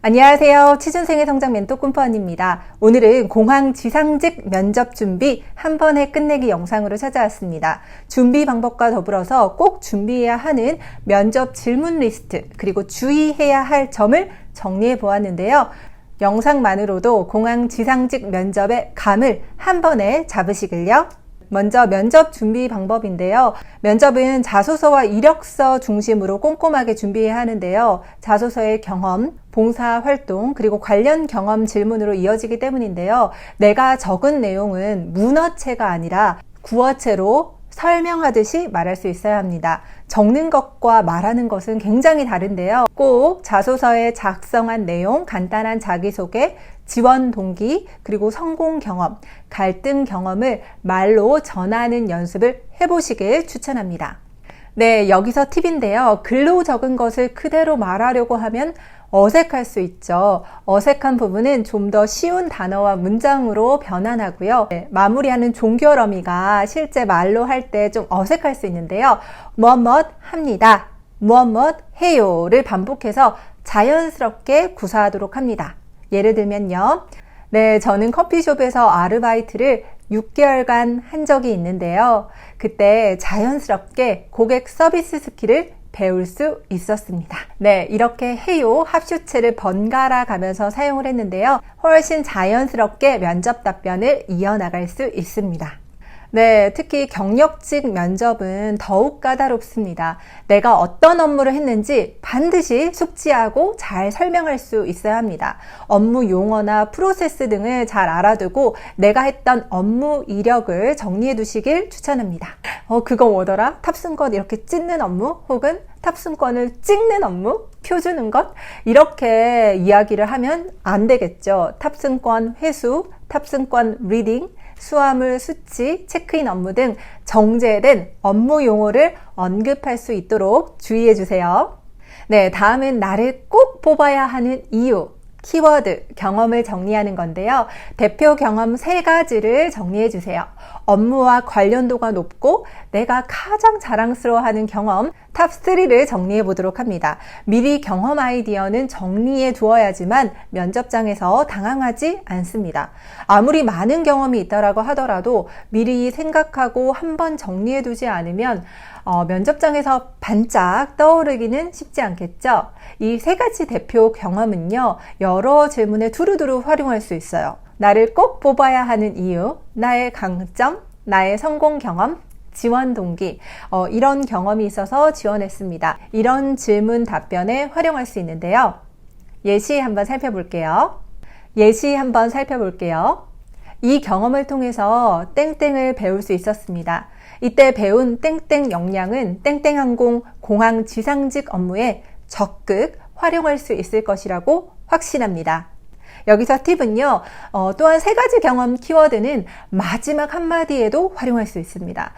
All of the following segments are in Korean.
안녕하세요. 취준생의 성장 멘토 꿈퍼언입니다. 오늘은 공항 지상직 면접 준비 한 번에 끝내기 영상으로 찾아왔습니다. 준비 방법과 더불어서 꼭 준비해야 하는 면접 질문 리스트 그리고 주의해야 할 점을 정리해 보았는데요. 영상만으로도 공항 지상직 면접의 감을 한 번에 잡으시길요. 먼저 면접 준비 방법인데요. 면접은 자소서와 이력서 중심으로 꼼꼼하게 준비해야 하는데요. 자소서의 경험, 봉사활동, 그리고 관련 경험 질문으로 이어지기 때문인데요. 내가 적은 내용은 문어체가 아니라 구어체로 설명하듯이 말할 수 있어야 합니다. 적는 것과 말하는 것은 굉장히 다른데요. 꼭 자소서에 작성한 내용, 간단한 자기소개, 지원 동기, 그리고 성공 경험, 갈등 경험을 말로 전하는 연습을 해보시길 추천합니다. 네, 여기서 팁인데요. 글로 적은 것을 그대로 말하려고 하면 어색할 수 있죠. 어색한 부분은 좀 더 쉬운 단어와 문장으로 변환하고요. 마무리하는 종결어미가 실제 말로 할 때 좀 어색할 수 있는데요. 무엇 합니다. 무엇 해요를 반복해서 자연스럽게 구사하도록 합니다. 예를 들면요. 네, 저는 커피숍에서 아르바이트를 6개월간 한 적이 있는데요. 그때 자연스럽게 고객 서비스 스킬을 배울 수 있었습니다. 네, 이렇게 해요 합주체를 번갈아 가면서 사용을 했는데요. 훨씬 자연스럽게 면접 답변을 이어나갈 수 있습니다. 네, 특히 경력직 면접은 더욱 까다롭습니다. 내가 어떤 업무를 했는지 반드시 숙지하고 잘 설명할 수 있어야 합니다. 업무 용어나 프로세스 등을 잘 알아두고 내가 했던 업무 이력을 정리해 두시길 추천합니다. 그거 뭐더라? 탑승권 이렇게 찢는 업무 혹은 탑승권을 찍는 업무? 표 주는 것? 이렇게 이야기를 하면 안 되겠죠. 탑승권 회수, 탑승권 리딩, 수화물 수치, 체크인 업무 등 정제된 업무 용어를 언급할 수 있도록 주의해 주세요. 네, 다음은 나를 꼭 뽑아야 하는 이유, 키워드, 경험을 정리하는 건데요. 대표 경험 3가지를 정리해 주세요. 업무와 관련도가 높고 내가 가장 자랑스러워하는 경험 탑3를 정리해 보도록 합니다. 미리 경험 아이디어는 정리해 두어야지만 면접장에서 당황하지 않습니다. 아무리 많은 경험이 있다라고 하더라도 미리 생각하고 한번 정리해 두지 않으면 면접장에서 반짝 떠오르기는 쉽지 않겠죠? 이 3가지 대표 경험은요, 여러 질문에 두루두루 활용할 수 있어요. 나를 꼭 뽑아야 하는 이유, 나의 강점, 나의 성공 경험, 지원 동기, 이런 경험이 있어서 지원했습니다. 이런 질문 답변에 활용할 수 있는데요. 예시 한번 살펴볼게요. 이 경험을 통해서 땡땡을 배울 수 있었습니다. 이때 배운 땡땡 역량은 땡땡항공 공항 지상직 업무에 적극 활용할 수 있을 것이라고 확신합니다. 여기서 팁은요, 또한 3가지 경험 키워드는 마지막 한마디에도 활용할 수 있습니다.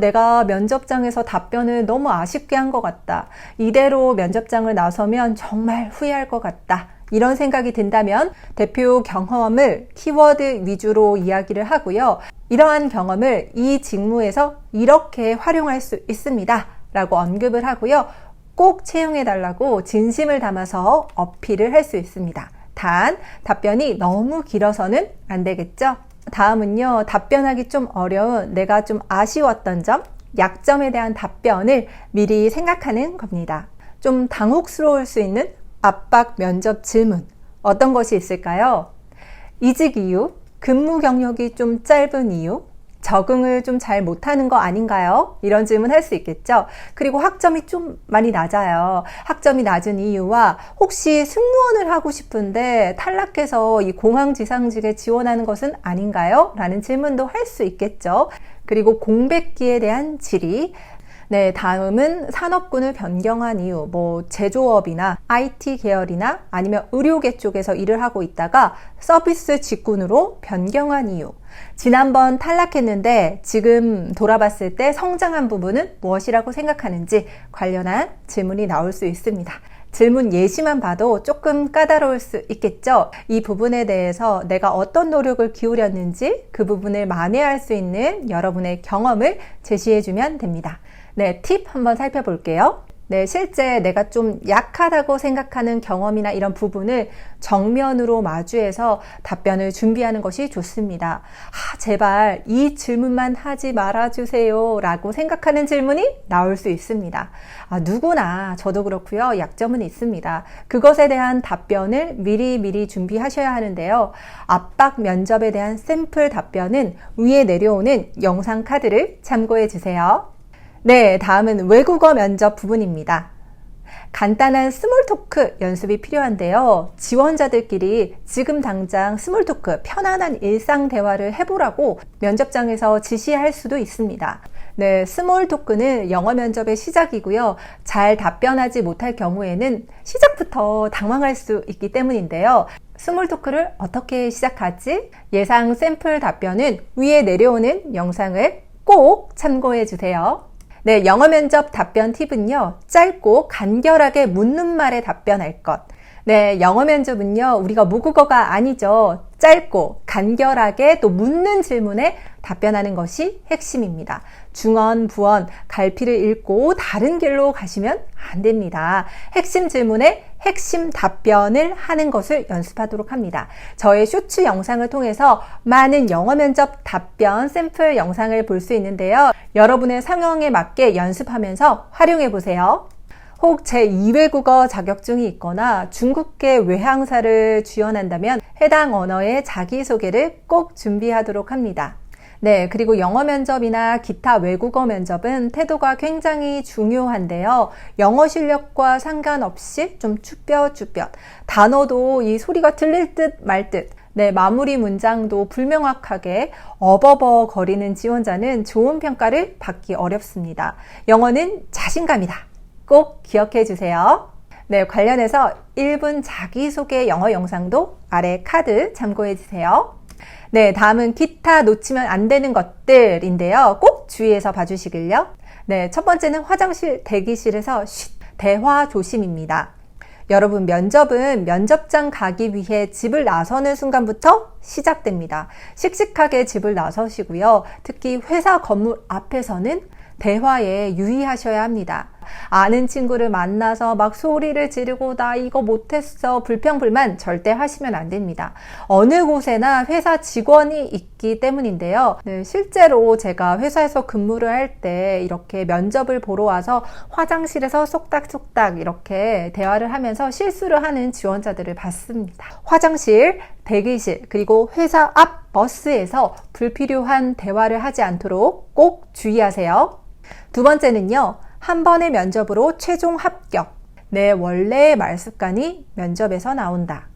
내가 면접장에서 답변을 너무 아쉽게 한 것 같다. 이대로 면접장을 나서면 정말 후회할 것 같다. 이런 생각이 든다면 대표 경험을 키워드 위주로 이야기를 하고요. 이러한 경험을 이 직무에서 이렇게 활용할 수 있습니다. 라고 언급을 하고요. 꼭 채용해달라고 진심을 담아서 어필을 할 수 있습니다. 단, 답변이 너무 길어서는 안 되겠죠? 다음은요, 답변하기 좀 어려운 내가 좀 아쉬웠던 점, 약점에 대한 답변을 미리 생각하는 겁니다. 좀 당혹스러울 수 있는 압박 면접 질문. 어떤 것이 있을까요? 이직 이유, 근무 경력이 좀 짧은 이유, 적응을 좀 잘 못하는 거 아닌가요? 이런 질문 할 수 있겠죠? 그리고 학점이 좀 많이 낮아요. 학점이 낮은 이유와 혹시 승무원을 하고 싶은데 탈락해서 이 공항 지상직에 지원하는 것은 아닌가요? 라는 질문도 할 수 있겠죠? 그리고 공백기에 대한 질의. 네, 다음은 산업군을 변경한 이유, 제조업이나 IT 계열이나 아니면 의료계 쪽에서 일을 하고 있다가 서비스 직군으로 변경한 이유. 지난번 탈락했는데 지금 돌아봤을 때 성장한 부분은 무엇이라고 생각하는지 관련한 질문이 나올 수 있습니다. 질문 예시만 봐도 조금 까다로울 수 있겠죠? 이 부분에 대해서 내가 어떤 노력을 기울였는지 그 부분을 만회할 수 있는 여러분의 경험을 제시해주면 됩니다. 네, 팁 한번 살펴볼게요. 네, 실제 내가 좀 약하다고 생각하는 경험이나 이런 부분을 정면으로 마주해서 답변을 준비하는 것이 좋습니다. 제발 이 질문만 하지 말아주세요 라고 생각하는 질문이 나올 수 있습니다. 누구나 저도 그렇고요. 약점은 있습니다. 그것에 대한 답변을 미리 준비하셔야 하는데요. 압박 면접에 대한 샘플 답변은 위에 내려오는 영상 카드를 참고해 주세요. 네, 다음은 외국어 면접 부분입니다. 간단한 스몰 토크 연습이 필요한데요. 지원자들끼리 지금 당장 스몰 토크, 편안한 일상 대화를 해보라고 면접장에서 지시할 수도 있습니다. 네, 스몰 토크는 영어 면접의 시작이고요. 잘 답변하지 못할 경우에는 시작부터 당황할 수 있기 때문인데요. 스몰 토크를 어떻게 시작하지? 예상 샘플 답변은 위에 내려오는 영상을 꼭 참고해 주세요. 네, 영어 면접 답변 팁은요. 짧고 간결하게 묻는 말에 답변할 것. 네, 영어 면접은요. 우리가 모국어가 아니죠. 짧고 간결하게 또 묻는 질문에 답변하는 것이 핵심입니다. 중언, 부언, 갈피를 잃고 다른 길로 가시면 안 됩니다. 핵심 질문에 핵심 답변을 하는 것을 연습하도록 합니다. 저의 쇼츠 영상을 통해서 많은 영어 면접 답변 샘플 영상을 볼 수 있는데요. 여러분의 상황에 맞게 연습하면서 활용해 보세요. 혹 제2외국어 자격증이 있거나 중국계 외항사를 지원한다면 해당 언어의 자기소개를 꼭 준비하도록 합니다. 네, 그리고 영어 면접이나 기타 외국어 면접은 태도가 굉장히 중요한데요. 영어 실력과 상관없이 좀 쭈뼛쭈뼛 단어도 이 소리가 들릴 듯 말 듯 네, 마무리 문장도 불명확하게 어버버 거리는 지원자는 좋은 평가를 받기 어렵습니다. 영어는 자신감이다. 꼭 기억해 주세요. 네, 관련해서 1분 자기소개 영어 영상도 아래 카드 참고해 주세요. 네, 다음은 기타 놓치면 안 되는 것들인데요. 꼭 주의해서 봐주시길요. 네, 첫 번째는 화장실 대기실에서 대화 조심입니다. 여러분, 면접은 면접장 가기 위해 집을 나서는 순간부터 시작됩니다. 씩씩하게 집을 나서시고요. 특히 회사 건물 앞에서는 대화에 유의하셔야 합니다. 아는 친구를 만나서 막 소리를 지르고 나 이거 못했어 불평불만 절대 하시면 안 됩니다. 어느 곳에나 회사 직원이 있기 때문인데요. 네, 실제로 제가 회사에서 근무를 할 때 이렇게 면접을 보러 와서 화장실에서 쏙닥쏙닥 이렇게 대화를 하면서 실수를 하는 지원자들을 봤습니다. 화장실, 대기실, 그리고 회사 앞 버스에서 불필요한 대화를 하지 않도록 꼭 주의하세요. 두 번째는요. 한 번의 면접으로 최종 합격. 내 원래의 말습관이 면접에서 나온다.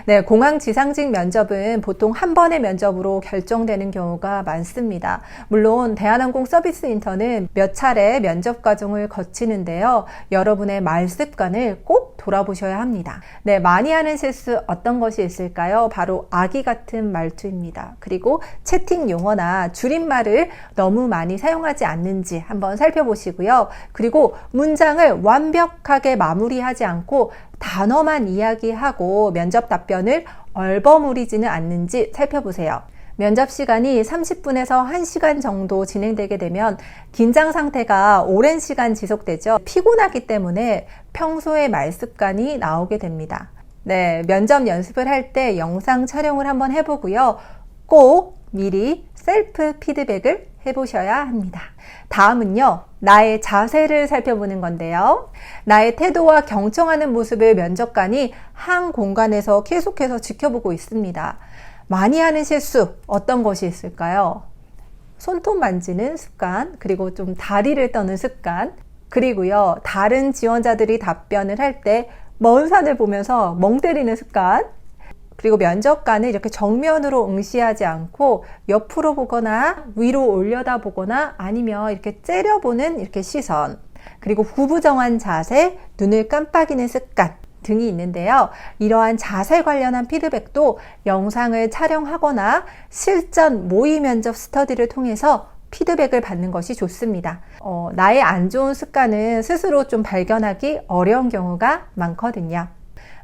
네, 공항 지상직 면접은 보통 한 번의 면접으로 결정되는 경우가 많습니다. 물론 대한항공 서비스 인턴은 몇 차례 면접 과정을 거치는데요. 여러분의 말 습관을 꼭 돌아보셔야 합니다. 네, 많이 하는 실수 어떤 것이 있을까요? 바로 아기 같은 말투입니다. 그리고 채팅 용어나 줄임말을 너무 많이 사용하지 않는지 한번 살펴보시고요. 그리고 문장을 완벽하게 마무리하지 않고 단어만 이야기하고 면접 답변을 얼버무리지는 않는지 살펴보세요. 면접 시간이 30분에서 1시간 정도 진행되게 되면 긴장 상태가 오랜 시간 지속되죠. 피곤하기 때문에 평소의 말 습관이 나오게 됩니다. 네, 면접 연습을 할 때 영상 촬영을 한번 해보고요. 꼭 미리 셀프 피드백을 해보셔야 합니다. 다음은요. 나의 자세를 살펴보는 건데요. 나의 태도와 경청하는 모습을 면접관이 한 공간에서 계속해서 지켜보고 있습니다. 많이 하는 실수 어떤 것이 있을까요? 손톱 만지는 습관, 그리고 좀 다리를 떠는 습관, 그리고요. 다른 지원자들이 답변을 할 때 먼 산을 보면서 멍 때리는 습관, 그리고 면접관을 이렇게 정면으로 응시하지 않고 옆으로 보거나 위로 올려다 보거나 아니면 이렇게 째려보는 이렇게 시선, 그리고 구부정한 자세, 눈을 깜빡이는 습관 등이 있는데요. 이러한 자세 관련한 피드백도 영상을 촬영하거나 실전 모의 면접 스터디를 통해서 피드백을 받는 것이 좋습니다. 나의 안 좋은 습관은 스스로 좀 발견하기 어려운 경우가 많거든요.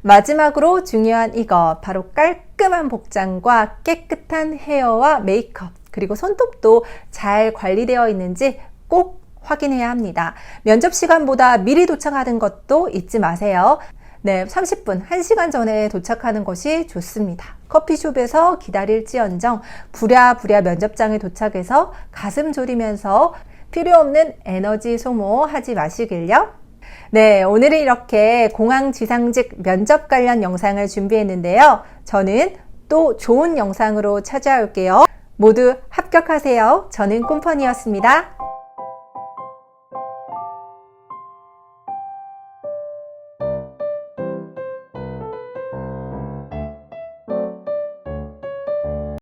마지막으로 중요한 이것, 바로 깔끔한 복장과 깨끗한 헤어와 메이크업, 그리고 손톱도 잘 관리되어 있는지 꼭 확인해야 합니다. 면접 시간보다 미리 도착하는 것도 잊지 마세요. 네, 30분, 1시간 전에 도착하는 것이 좋습니다. 커피숍에서 기다릴지언정 부랴부랴 면접장에 도착해서 가슴 졸이면서 필요 없는 에너지 소모하지 마시길요. 네, 오늘은 이렇게 공항 지상직 면접 관련 영상을 준비했는데요. 저는 또 좋은 영상으로 찾아올게요. 모두 합격하세요. 저는 꼼퍼니였습니다.